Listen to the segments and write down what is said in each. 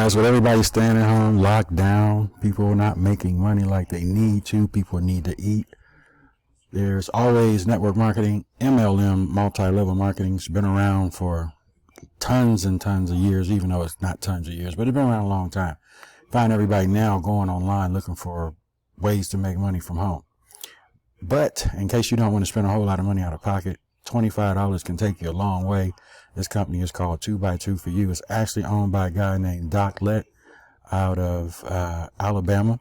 guys, with everybody staying at home, locked down, people not making money like they need to, people need to eat. There's always network marketing. MLM, multi-level marketing, has been around for tons and tons of years, even though it's not tons of years, but it's been around a long time. Find everybody now going online looking for ways to make money from home. But in case you don't want to spend a whole lot of money out of pocket, $25 can take you a long way. This company is called 2x2 for You. It's actually owned by a guy named Doc Lett out of Alabama,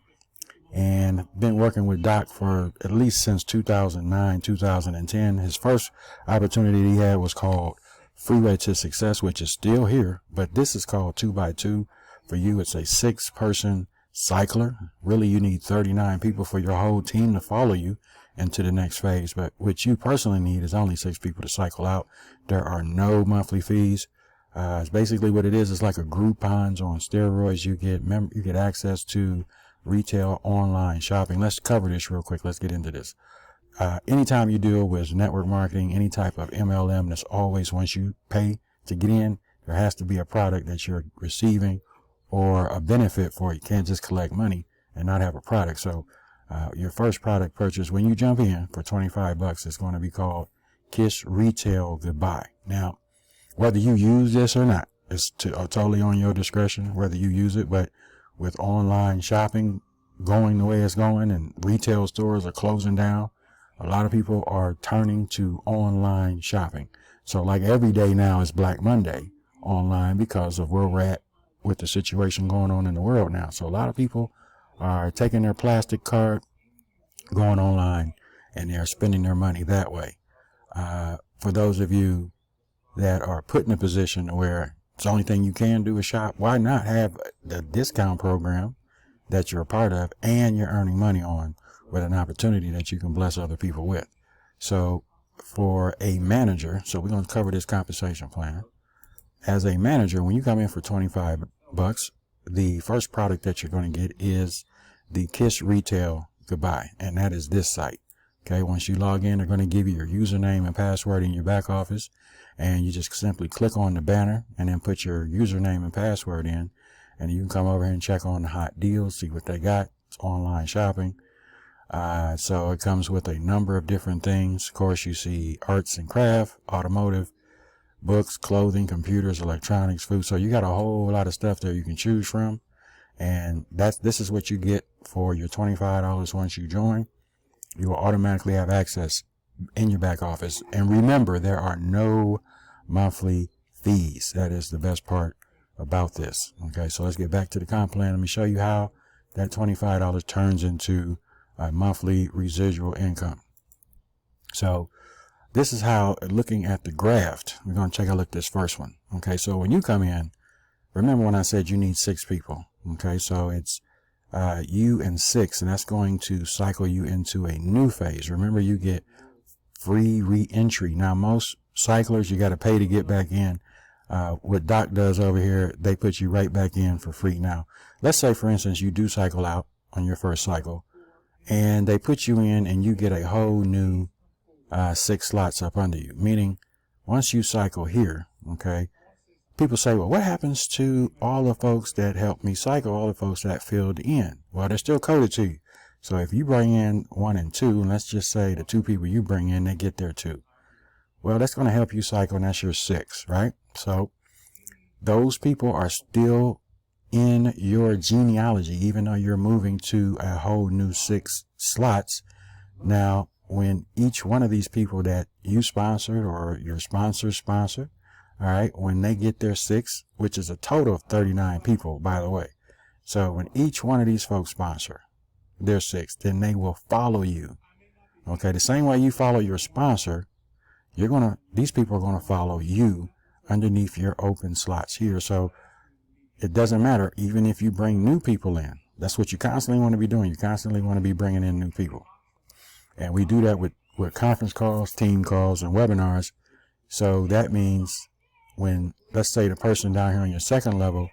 and been working with Doc for at least since 2009, 2010. His first opportunity he had was called Freeway to Success, which is still here, but this is called 2x2 for You. It's a 6-person cycler. Really, you need 39 people for your whole team to follow you into the next phase, but what you personally need is only 6 people to cycle out. There are no monthly fees. It's basically what it is. It's like a Groupon's on steroids. You get access to retail online shopping. Let's cover this real quick. Let's get into this. Anytime you deal with network marketing, any type of MLM, there's always, once you pay to get in, there has to be a product that you're receiving or a benefit for. You can't just collect money and not have a product. So your first product purchase when you jump in for $25 is going to be called Kiss Retail Goodbye. Now, whether you use this or not, it's totally on your discretion whether you use it, but with online shopping going the way it's going and retail stores are closing down, a lot of people are turning to online shopping. So like every day now is Black Monday online because of where we're at with the situation going on in the world now. So a lot of people are taking their plastic card, going online, and they're spending their money that way. For those of you that are put in a position where the only thing you can do is shop, why not have the discount program that you're a part of and you're earning money on with an opportunity that you can bless other people with? So for a manager, so we're going to cover this compensation plan. As a manager, when you come in for $25, the first product that you're going to get is the Kiss Retail Goodbye, and that is this site. Okay, once you log in, they're going to give you your username and password in your back office, and you just simply click on the banner and then put your username and password in, and you can come over here and check on the hot deals, see what they got. It's online shopping. So it comes with a number of different things. Of course, you see arts and craft, automotive, books, clothing, computers, electronics, food. So you got a whole lot of stuff there you can choose from. And this is what you get for your $25 once you join. You will automatically have access in your back office. And remember, there are no monthly fees. That is the best part about this. Okay, so let's get back to the comp plan. Let me show you how that $25 turns into a monthly residual income. So this is how, looking at the graph, we're going to take a look at this first one. Okay, so when you come in, remember when I said you need 6 people. Okay, so it's you and 6, and that's going to cycle you into a new phase. Remember, you get free re-entry. Now, most cyclers, you got to pay to get back in. What Doc does over here, they put you right back in for free. Now, let's say, for instance, you do cycle out on your first cycle, and they put you in, and you get a whole new 6 slots up under you. Meaning, once you cycle here, okay, people say, well, what happens to all the folks that helped me cycle, all the folks that filled in? Well, they're still coded to you. So if you bring in 1 and 2, and let's just say the 2 people you bring in, they get their 2. Well, that's going to help you cycle, and that's your 6, right? So those people are still in your genealogy, even though you're moving to a whole new 6 slots. Now, when each one of these people that you sponsored or your sponsors sponsor, all right, when they get their 6, which is a total of 39 people, by the way. So when each one of these folks sponsor their 6, then they will follow you. Okay, the same way you follow your sponsor, these people are going to follow you underneath your open slots here. So it doesn't matter, even if you bring new people in. That's what you constantly want to be doing. You constantly want to be bringing in new people. And we do that with conference calls, team calls, and webinars. So that means when, let's say, the person down here on your second level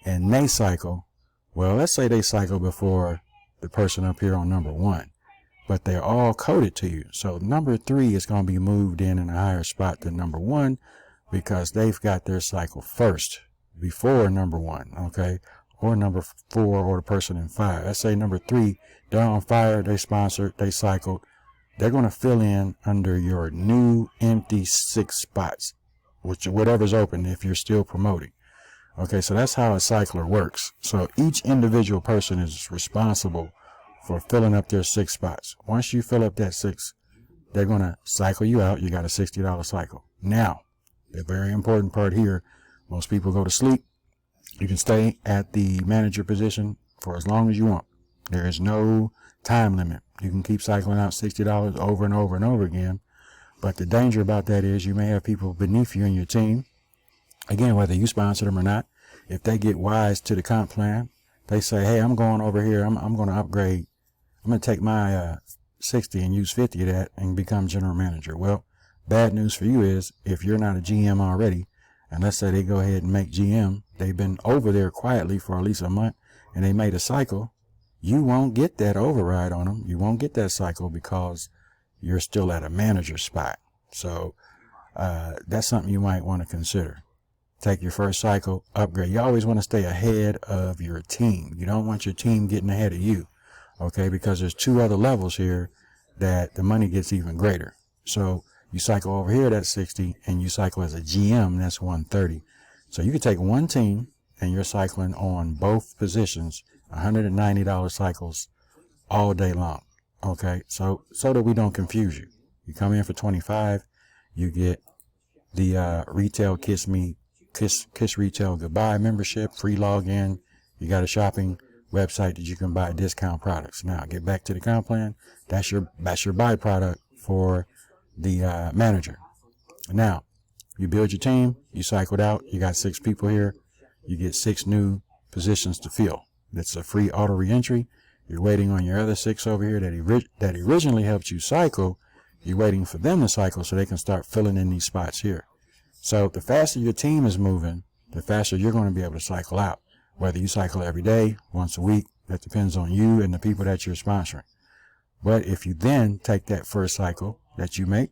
and they cycle, well, let's say they cycle before the person up here on number 1, but they're all coded to you. So number 3 is going to be moved in a higher spot than number 1 because they've got their cycle first. before number 1, okay, or number 4, or the person in 5. Let's say number 3, they're on fire, they sponsored, they cycled. They're going to fill in under your new empty 6 spots, which whatever's open if you're still promoting. Okay, so that's how a cycler works. So each individual person is responsible for filling up their 6 spots. Once you fill up that 6, they're going to cycle you out. You got a $60 cycle. Now, the very important part here, most people go to sleep. You can stay at the manager position for as long as you want. There is no time limit. You can keep cycling out $60 over and over and over again. But the danger about that is you may have people beneath you in your team. Again, whether you sponsor them or not, if they get wise to the comp plan, they say, hey, I'm going over here. I'm going to upgrade. I'm going to take my 60 and use 50 of that and become general manager. Well, bad news for you is if you're not a GM already, and let's say they go ahead and make GM, they've been over there quietly for at least a month and they made a cycle, you won't get that override on them. You won't get that cycle because you're still at a manager spot. So that's something you might want to consider. Take your first cycle, upgrade. You always want to stay ahead of your team. You don't want your team getting ahead of you, okay, because there's 2 other levels here that the money gets even greater. So you cycle over here, that's 60, and you cycle as a GM, that's 130. So you could take one team and you're cycling on both positions, $190 cycles all day long. Okay, so that we don't confuse you. You come in for 25, you get the retail Kiss Retail Goodbye membership, free login. You got a shopping website that you can buy discount products. Now get back to the comp plan. That's your byproduct for the manager. Now you build your team, you cycled out, you got 6 people here, you get 6 new positions to fill. That's a free auto reentry. You're waiting on your other 6 over here that originally helped you cycle. You're waiting for them to cycle so they can start filling in these spots here. So the faster your team is moving, the faster you're going to be able to cycle out. Whether you cycle every day, once a week, that depends on you and the people that you're sponsoring. But if you then take that first cycle that you make,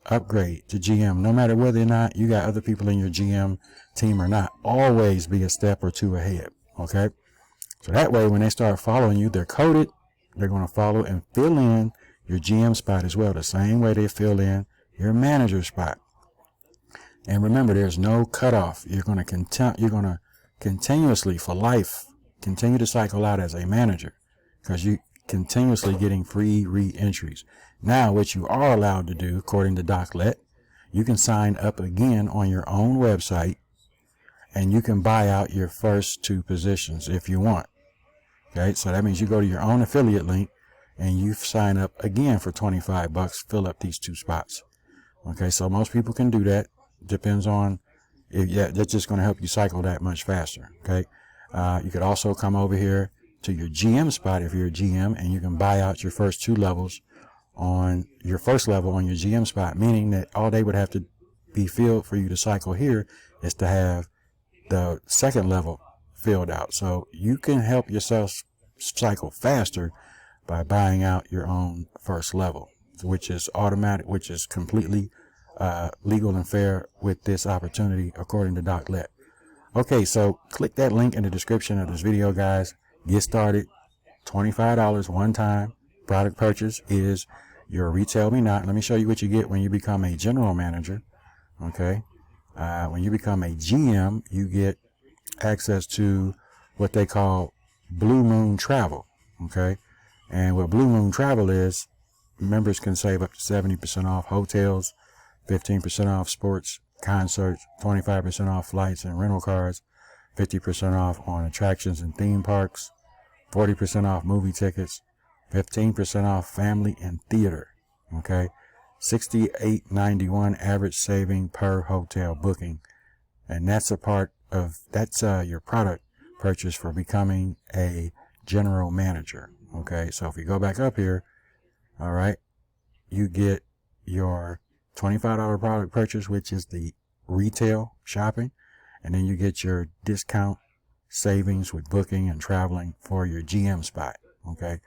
upgrade to GM, no matter whether or not you got other people in your GM team or not, always be a step or 2 ahead. Okay. So that way, when they start following you, they're coded. They're going to follow and fill in your GM spot as well, the same way they fill in your manager spot. And remember, there's no cutoff. You're going to continuously, for life, continue to cycle out as a manager because you're continuously getting free re-entries. Now, what you are allowed to do, according to Doc Lett, you can sign up again on your own website and you can buy out your first 2 positions if you want. Okay, so that means you go to your own affiliate link and you sign up again for $25, fill up these 2 spots. Okay, so most people can do that. Depends on that's just going to help you cycle that much faster. Okay, you could also come over here to your GM spot if you're a GM, and you can buy out your first 2 levels on your first level on your GM spot, meaning that all they would have to be filled for you to cycle here is to have the second level filled out. So you can help yourself cycle faster by buying out your own first level, which is automatic, which is completely legal and fair with this opportunity, according to Doc Lett. Okay, so click that link in the description of this video, guys. Get started. $25 one time. Product purchase is your Retail Me Not. Let me show you what you get when you become a general manager. Okay, when you become a GM, you get access to what they call Blue Moon Travel. Okay, and what Blue Moon Travel is, members can save up to 70% off hotels, 15% off sports, concerts, 25% off flights and rental cars, 50% off on attractions and theme parks, 40% off movie tickets, 15% off family and theater. Okay, $68.91 average saving per hotel booking, and that's your product purchase for becoming a general manager. Okay, so if you go back up here, all right, you get your $25 product purchase, which is the retail shopping, and then you get your discount savings with booking and traveling for your GM spot. Okay,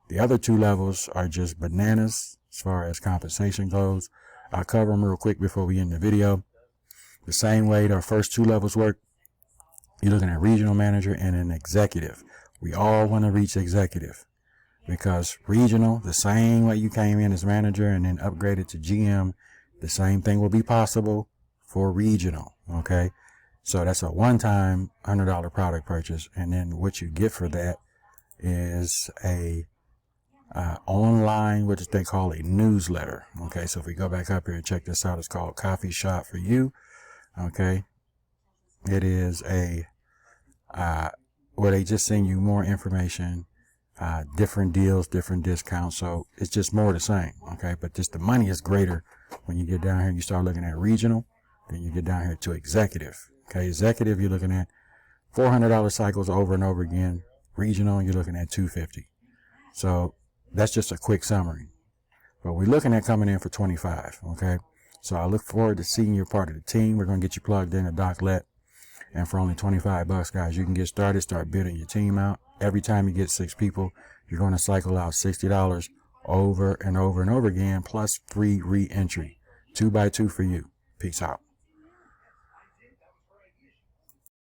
the other 2 levels are just bananas as far as compensation goes. I'll cover them real quick before we end the video. The same way the first 2 levels work, You're looking at regional manager and an executive. We all want to reach executive, because regional, the same way you came in as manager and then upgraded to GM, the same thing will be possible for regional. Okay. So that's a one-time $100 product purchase. And then what you get for that is a online, what they call a newsletter. Okay. So if we go back up here and check this out, it's called Coffee Shop for You. Okay. It is a, where they just send you more information, different deals, different discounts. So it's just more the same. Okay. But just the money is greater when you get down here and you start looking at regional. Then you get down here to executive. Okay. Executive, you're looking at $400 cycles over and over again. Regional, you're looking at $250. So that's just a quick summary. But we're looking at coming in for $25. Okay. So I look forward to seeing you part of the team. We're going to get you plugged in to Doc Lett. And for only $25, guys, you can get started, start building your team out. Every time you get 6 people, you're going to cycle out $60 over and over and over again, plus free re-entry. 2x2 for you. Peace out.